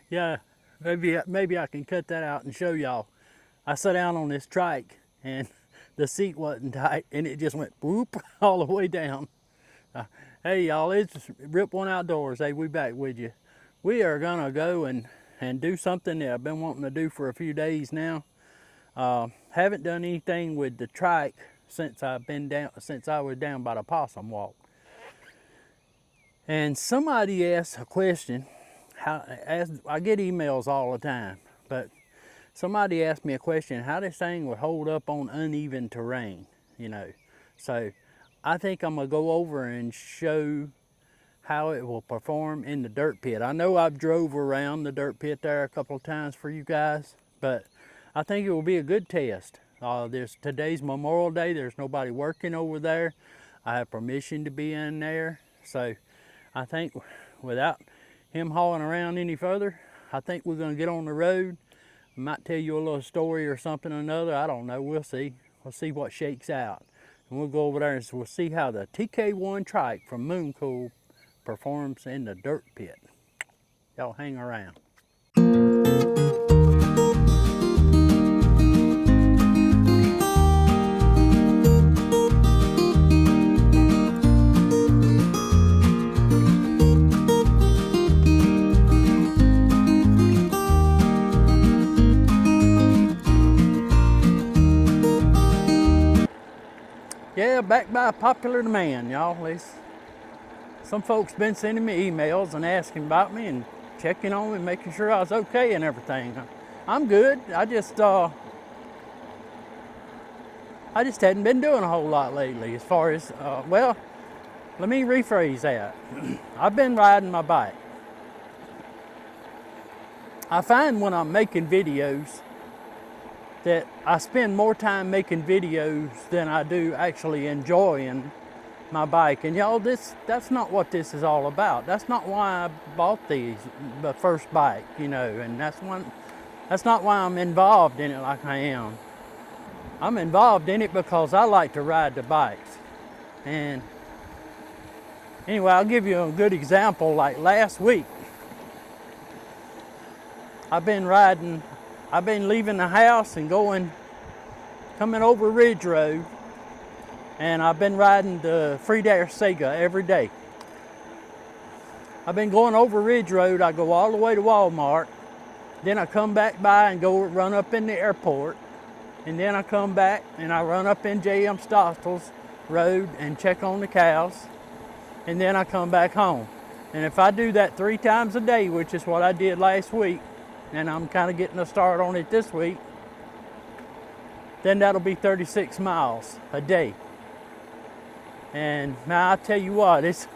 Yeah, maybe I can cut that out and show y'all. I sat down on this trike and the seat wasn't tight and it just went whoop all the way down. Hey y'all, it's Rip One Outdoors. Hey, we back with you. We are gonna go and do something that I've been wanting to do for a few days now. Haven't done anything with the trike since I was down by the possum walk. And somebody asked a question. I get emails all the time, but somebody asked me a question, how this thing would hold up on uneven terrain, you know. So I think I'm gonna go over and show how it will perform in the dirt pit. I know I've drove around the dirt pit there a couple of times for you guys, but I think it will be a good test. Today's Memorial Day, there's nobody working over there. I have permission to be in there, so I think without him hauling around any further, I think we're gonna get on the road. I might tell you a little story or something or another. I don't know, we'll see. We'll see what shakes out. And we'll go over there and we'll see how the TK1 trike from Mooncool performs in the dirt pit. Y'all hang around. Yeah, back by popular demand, y'all. Some folks been sending me emails and asking about me and checking on me and making sure I was okay and everything. I'm good. I just hadn't been doing a whole lot lately as far as, well, let me rephrase that. I've been riding my bike. I find when I'm making videos that I spend more time making videos than I do actually enjoying my bike. And y'all, that's not what this is all about. That's not why I bought the first bike, you know, and that's not why I'm involved in it like I am. I'm involved in it because I like to ride the bikes. And anyway, I'll give you a good example. Like last week, I've been leaving the house and coming over Ridge Road, and I've been riding the Freewheel Sega every day. I've been going over Ridge Road. I go all the way to Walmart, then I come back by and go run up in the airport, and then I come back and I run up in J.M. Stostel's road and check on the cows, and then I come back home. And if I do that 3 times a day, which is what I did last week, and I'm kind of getting a start on it this week, then that'll be 36 miles a day. And now I tell you what,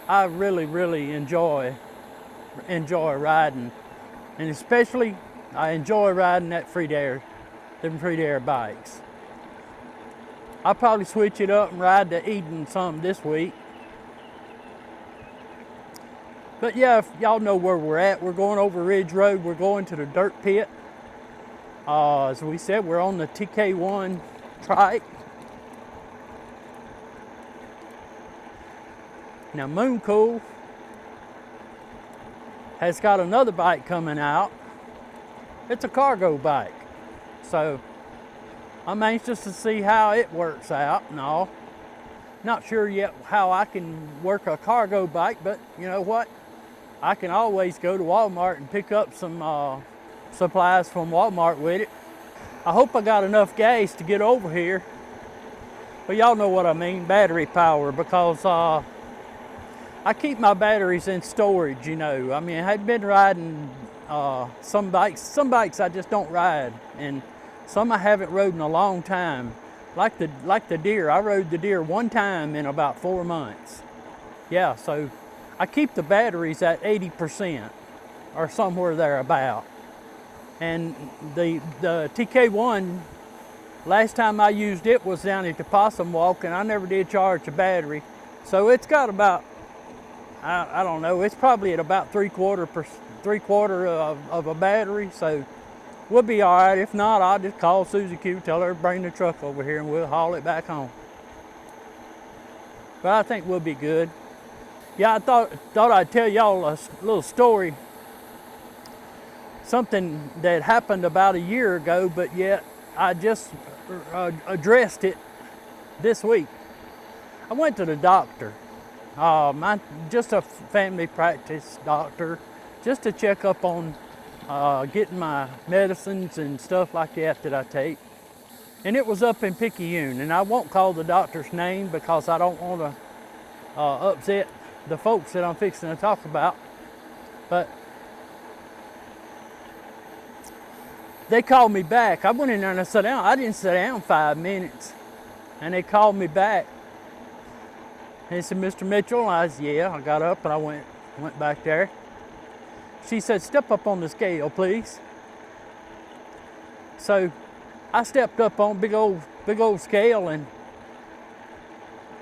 I really, really enjoy riding, and especially I enjoy riding them Freewheel bikes. I'll probably switch it up and ride the Eden some this week. But yeah, if y'all know where we're at. We're going over Ridge Road. We're going to the dirt pit. As we said, we're on the TK1 trike. Now Mooncool has got another bike coming out. It's a cargo bike. So I'm anxious to see how it works out and all. Not sure yet how I can work a cargo bike, but you know what? I can always go to Walmart and pick up some supplies from Walmart with it. I hope I got enough gas to get over here. But y'all know what I mean, battery power, because I keep my batteries in storage, you know. I mean, I've been riding some bikes I just don't ride, and some I haven't rode in a long time. Like the deer, I rode the deer 1 time in about 4 months. Yeah, so I keep the batteries at 80% or somewhere thereabout. And the TK1, last time I used it was down at the Possum Walk, and I never did charge the battery. So it's got about, I don't know, it's probably at about three quarter of a battery. So we'll be all right. If not, I'll just call Susie Q, tell her to bring the truck over here, and we'll haul it back home. But I think we'll be good. Yeah, I thought I'd tell y'all a little story. Something that happened about a year ago, but yet I just addressed it this week. I went to the doctor, just a family practice doctor, just to check up on getting my medicines and stuff like that I take. And it was up in Picayune, and I won't call the doctor's name because I don't want to upset the folks that I'm fixing to talk about. But they called me back. I went in there and I sat down. I didn't sit down 5 minutes. And they called me back. And they said, Mr. Mitchell, I said, yeah. I got up and I went back there. She said, step up on the scale, please. So I stepped up on big old scale, and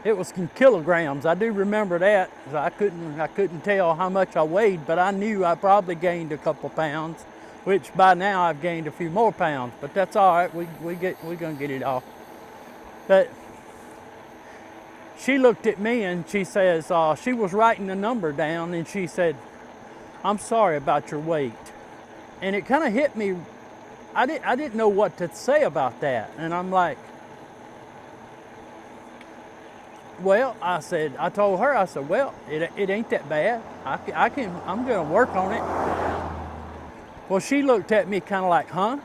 it was in kilograms. I do remember that. I couldn't tell how much I weighed, but I knew I probably gained a couple pounds, which by now I've gained a few more pounds, but that's all right. We're gonna get it off. But she looked at me and she says, she was writing the number down, and she said, I'm sorry about your weight. And it kind of hit me. I didn't know what to say about that. And I'm like, well, I told her, I said, well, it ain't that bad. I'm gonna work on it. Well, she looked at me kind of like, huh?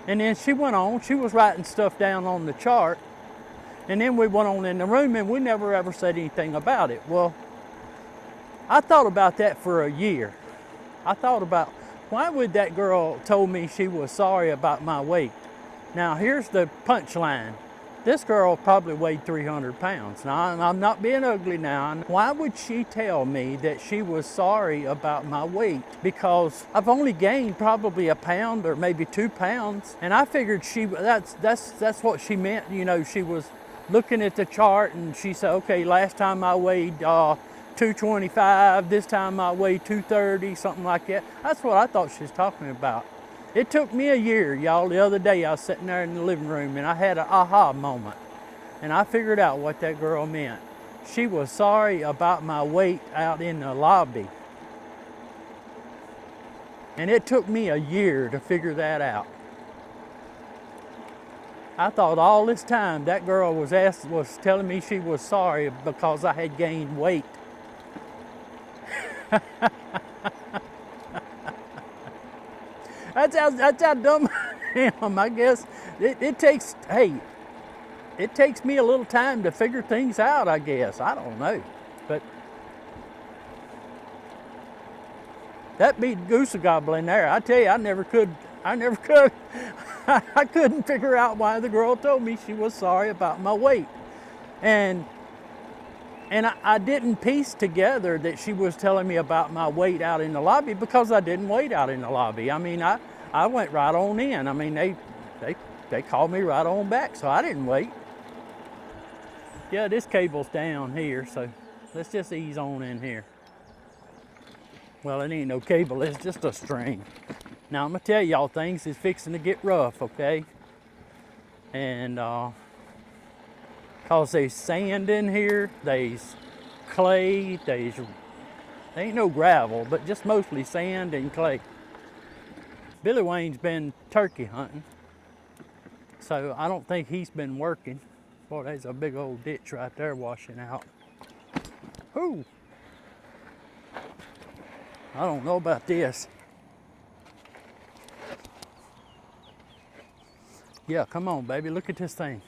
And then she went on, she was writing stuff down on the chart. And then we went on in the room and we never ever said anything about it. Well, I thought about that for a year. I thought about, why would that girl told me she was sorry about my weight? Now, here's the punchline. This girl probably weighed 300 pounds. Now, I'm not being ugly now. Why would she tell me that she was sorry about my weight? Because I've only gained probably a pound or maybe 2 pounds. And I figured that's what she meant. You know, she was looking at the chart and she said, okay, last time I weighed 225, this time I weighed 230, something like that. That's what I thought she was talking about. It took me a year, y'all. The other day I was sitting there in the living room and I had an aha moment. And I figured out what that girl meant. She was sorry about my weight out in the lobby. And it took me a year to figure that out. I thought all this time that girl was telling me she was sorry because I had gained weight. That's how dumb I am. I guess it takes me a little time to figure things out, I guess. I don't know. But that beat goose gobbling there. I tell you, I never could. I couldn't figure out why the girl told me she was sorry about my weight. And I didn't piece together that she was telling me about my weight out in the lobby because I didn't wait out in the lobby. I mean, I went right on in. I mean, they called me right on back, so I didn't wait. Yeah, this cable's down here, so let's just ease on in here. Well, it ain't no cable, it's just a string. Now, I'm gonna tell y'all, things is fixing to get rough, okay? And, cause there's sand in here, there's clay, there ain't no gravel, but just mostly sand and clay. Billy Wayne's been turkey hunting, so I don't think he's been working. Boy, there's a big old ditch right there washing out. Ooh. I don't know about this. Yeah, come on, baby, look at this thing.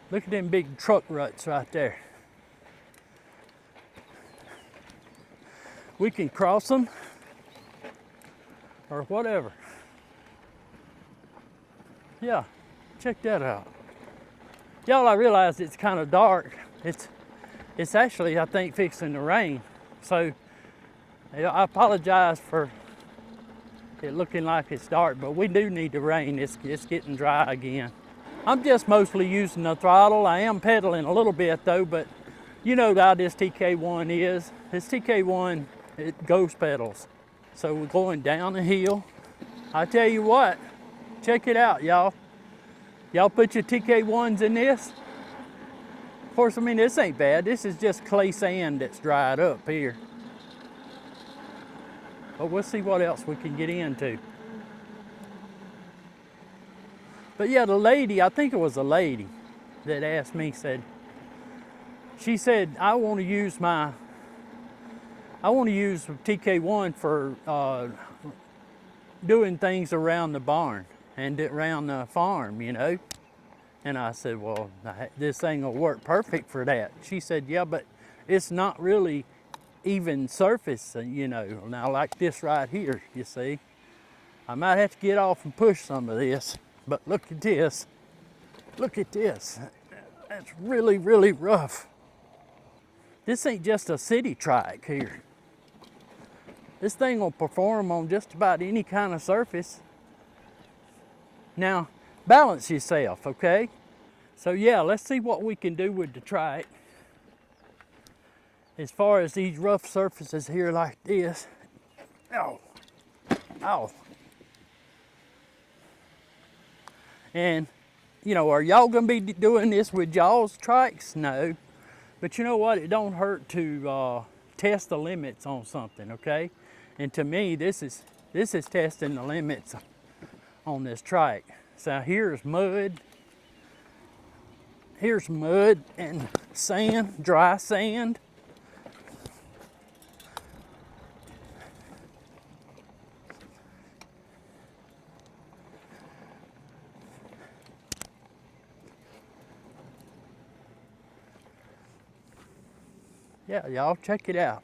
Look at them big truck ruts right there. We can cross them or whatever. Yeah, check that out. Y'all, I realize it's kind of dark. It's actually, I think, fixing to rain. So I apologize for it looking like it's dark, but we do need the rain. It's getting dry again. I'm just mostly using the throttle. I am pedaling a little bit though, but you know how this TK1 is. This TK1, it ghost pedals. So we're going down the hill. I tell you what, check it out, y'all. Y'all put your TK1s in this. Of course, I mean, this ain't bad. This is just clay sand that's dried up here. But we'll see what else we can get into. But yeah, the lady, I think it was a lady that asked me, she said, I want to use TK1 for doing things around the barn and around the farm, you know. And I said, well, this thing will work perfect for that. She said, yeah, but it's not really even surface, you know. Now, like this right here, you see. I might have to get off and push some of this, but look at this. Look at this. That's really, really rough. This ain't just a city trike here. This thing will perform on just about any kind of surface. Now, balance yourself, okay? So yeah, let's see what we can do with the trike. As far as these rough surfaces here like this. Oh, oh. And, you know, are y'all gonna be doing this with y'all's trikes? No. But you know what? It don't hurt to test the limits on something, okay? And to me, this is testing the limits on this trike. So here's mud. Here's mud and sand, dry sand. Yeah, y'all check it out.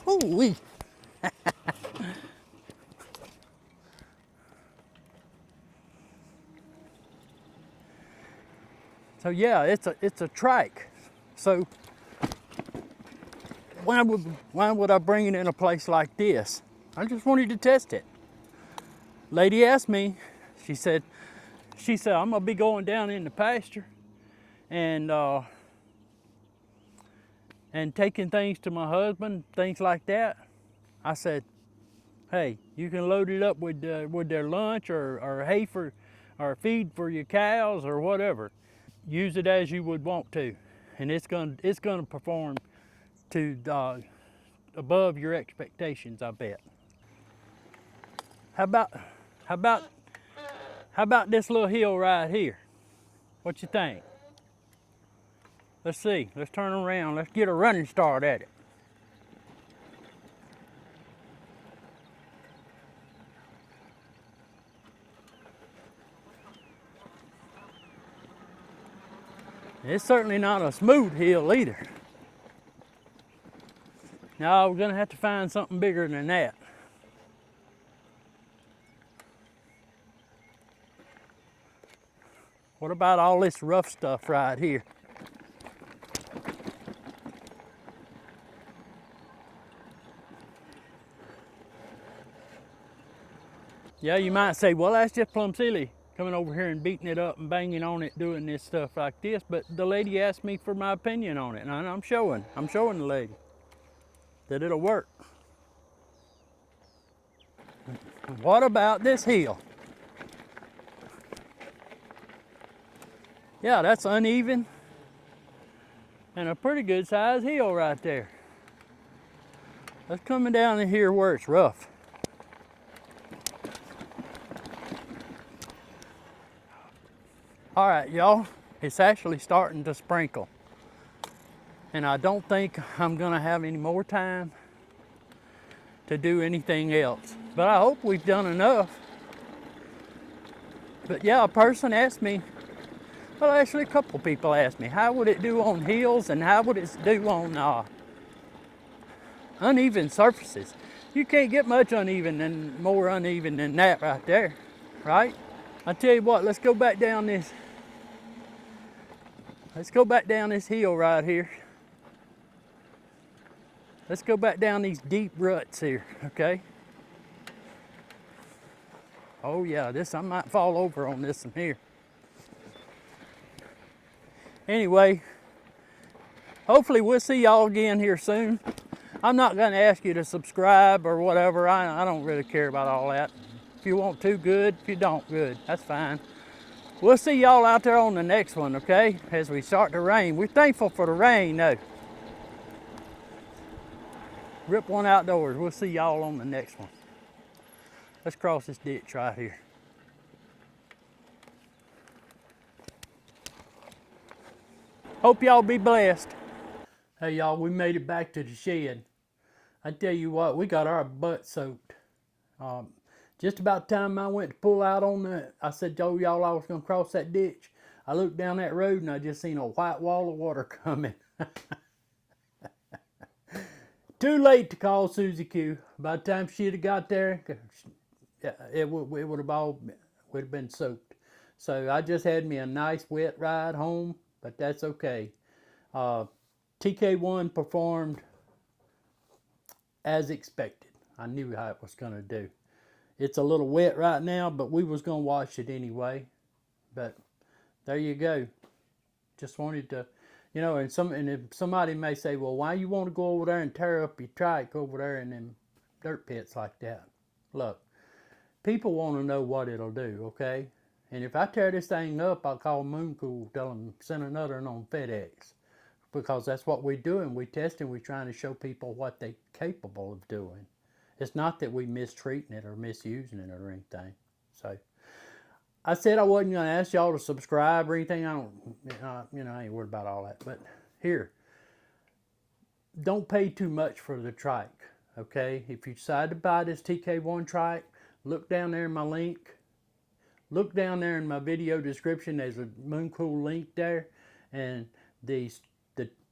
Holy. So yeah, it's a trike. So why would I bring it in a place like this? I just wanted to test it. Lady asked me, she said, I'm gonna be going down in the pasture and taking things to my husband, things like that. I said, hey, you can load it up with their lunch or hay for, or feed for your cows or whatever. Use it as you would want to, and it's gonna perform to above your expectations, I bet. How about this little hill right here? What you think? Let's see. Let's turn around. Let's get a running start at it. It's certainly not a smooth hill either. No, we're gonna have to find something bigger than that. What about all this rough stuff right here? Yeah, you might say, well, that's just plumb silly, coming over here and beating it up and banging on it, doing this stuff like this. But the lady asked me for my opinion on it, and I'm showing the lady that it'll work. What about this hill? Yeah, that's uneven and a pretty good sized hill right there. Let's come down in here where it's rough. All right, y'all, it's actually starting to sprinkle. And I don't think I'm gonna have any more time to do anything else. But I hope we've done enough. But yeah, a person asked me, well, actually a couple people asked me, how would it do on hills and how would it do on uneven surfaces? You can't get much more uneven than that right there, right? I tell you what, let's go back down this hill right here. Let's go back down these deep ruts here, okay? Oh yeah, I might fall over on this one here. Anyway, hopefully we'll see y'all again here soon. I'm not going to ask you to subscribe or whatever. I don't really care about all that. If you want to, good. If you don't, good. That's fine. We'll see y'all out there on the next one, okay? As we start to rain. We're thankful for the rain, though. Rip One Outdoors. We'll see y'all on the next one. Let's cross this ditch right here. Hope y'all be blessed. Hey y'all, we made it back to the shed. I tell you what, we got our butt soaked. Just about the time I went to pull out on I said, "Yo, y'all, I was gonna cross that ditch." I looked down that road and I just seen a white wall of water coming. Too late to call Susie Q. By the time she'd have got there, it would have all would have been soaked. So I just had me a nice wet ride home, but that's okay. TK1 performed as expected. I knew how it was going to do. It's a little wet right now, but we was going to wash it anyway. But there you go. Just wanted to, you know, and if somebody may say, well, why you want to go over there and tear up your trike over there in them dirt pits like that? Look, people want to know what it'll do, okay? And if I tear this thing up, I'll call Mooncool, tell them send another one on FedEx. Because that's what we're doing. We're testing. We're trying to show people what they're capable of doing. It's not that we're mistreating it or misusing it or anything. So I said I wasn't going to ask y'all to subscribe or anything. I don't, I ain't worried about all that. But here, don't pay too much for the trike, okay? If you decide to buy this TK1 trike, look down there in my link. Look down there in my video description. There's a Mooncool link there. And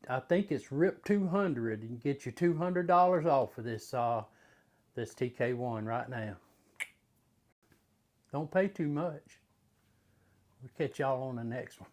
I think it's RIP 200 and get you $200 off of this this TK1 right now. Don't pay too much. We'll catch y'all on the next one.